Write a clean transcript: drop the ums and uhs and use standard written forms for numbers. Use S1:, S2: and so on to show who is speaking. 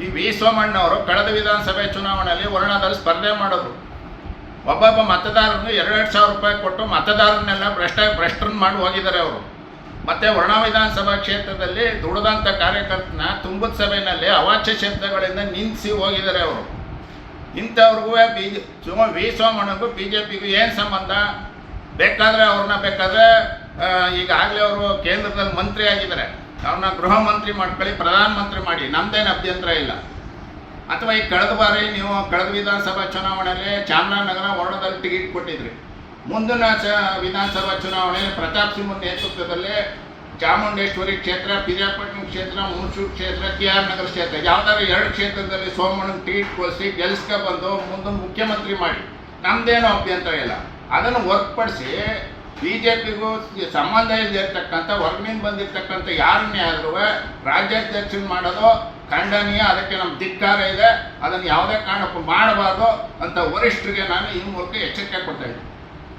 S1: ಈ ವಿ ಸೋಮಣ್ಣವರು ಕಳೆದ ವಿಧಾನಸಭೆ ಚುನಾವಣೆಯಲ್ಲಿ ವರ್ಣದಲ್ಲಿ ಸ್ಪರ್ಧೆ ಮಾಡಿದ್ರು. ಒಬ್ಬೊಬ್ಬ ಮತದಾರರಿಗೆ 2,000 ರೂಪಾಯಿ ಕೊಟ್ಟು ಮತದಾರರನ್ನೆಲ್ಲ ಭ್ರಷ್ಟರನ್ನು ಮಾಡಿ ಹೋಗಿದ್ದಾರೆ ಅವರು. ಮತ್ತು ವರ್ಣ ವಿಧಾನಸಭಾ ಕ್ಷೇತ್ರದಲ್ಲಿ ದುಡಿದಂಥ ಕಾರ್ಯಕರ್ತನ ತುಂಬದ ಸಭೆಯಲ್ಲಿ ಅವಾಚ್ಯ ಶಬ್ದಗಳಿಂದ ನಿಂದಿಸಿ ಹೋಗಿದ್ದಾರೆ ಅವರು. ಇಂಥವ್ರಿಗೂ ವಿ ಸೋಮಣ್ಣಗೂ BJPಗೂ ಏನು ಸಂಬಂಧ? ಬೇಕಾದರೆ ಬೇಕಾದರೆ ಈಗಾಗಲೇ ಅವರು ಕೇಂದ್ರದಲ್ಲಿ ಮಂತ್ರಿ ಆಗಿದ್ದಾರೆ, ಅವ್ರನ್ನ ಗೃಹ ಮಂತ್ರಿ ಮಾಡ್ಕೊಳ್ಳಿ, ಪ್ರಧಾನಮಂತ್ರಿ ಮಾಡಿ, ನಮ್ಮದೇನು ಅಭ್ಯಂತರ ಇಲ್ಲ. ಅಥವಾ ಈ ಕಳೆದ ಬಾರಿ ನೀವು ಕಳೆದ ವಿಧಾನಸಭಾ ಚುನಾವಣೆಯಲ್ಲಿ ಚಾಮರಾಜನಗರ ವರ್ಣದಲ್ಲಿ ಟಿಕೆಟ್ ಕೊಟ್ಟಿದ್ರಿ. ಮುಂದಿನ ವಿಧಾನಸಭಾ ಚುನಾವಣೆಯಲ್ಲಿ ಪ್ರತಾಪ್ ಸಿಂಹ ನೇತೃತ್ವದಲ್ಲಿ ಚಾಮುಂಡೇಶ್ವರಿ ಕ್ಷೇತ್ರ, ಪಿರಿಯಾಪಟ್ಟಣ ಕ್ಷೇತ್ರ, ಹುಣಸೂರು ಕ್ಷೇತ್ರ, KR ನಗರ ಕ್ಷೇತ್ರ, ಯಾವ್ದಾದ್ರು 2 ಕ್ಷೇತ್ರದಲ್ಲಿ ಸೋಮಣ್ಣನ ಟಿಕೆಟ್ ಕೊಡಿಸಿ ಗೆಲ್ಸ್ಕೊಬಂದು ಮುಂದೆ ಮುಖ್ಯಮಂತ್ರಿ ಮಾಡಿ, ನಮ್ಮದೇನೋ ಅಭ್ಯಂತರ ಇಲ್ಲ. ಅದನ್ನು ಹೊರತುಪಡಿಸಿ BJPಗೂ ಸಂಬಂಧ ಇಲ್ಲದಿರ್ತಕ್ಕಂಥ ಹೊರಗಿನಿಂದ ಬಂದಿರತಕ್ಕಂಥ ಯಾರನ್ನೇ ಆದರೂ ರಾಜ್ಯಾಧ್ಯಕ್ಷನ ಮಾಡೋದು ಖಂಡನೀಯ. ಅದಕ್ಕೆ ನಮ್ಮ ಧಿಕ್ಕಾರ ಇದೆ. ಅದನ್ನು ಯಾವುದೇ ಕಾರಣಕ್ಕೂ ಮಾಡಬಾರ್ದು ಅಂತ ವರಿಷ್ಠರಿಗೆ ನಾನು ಈ ಮೂಲಕ ಎಚ್ಚರಿಕೆ ಕೊಡ್ತಾ ಇದ್ದೀನಿ.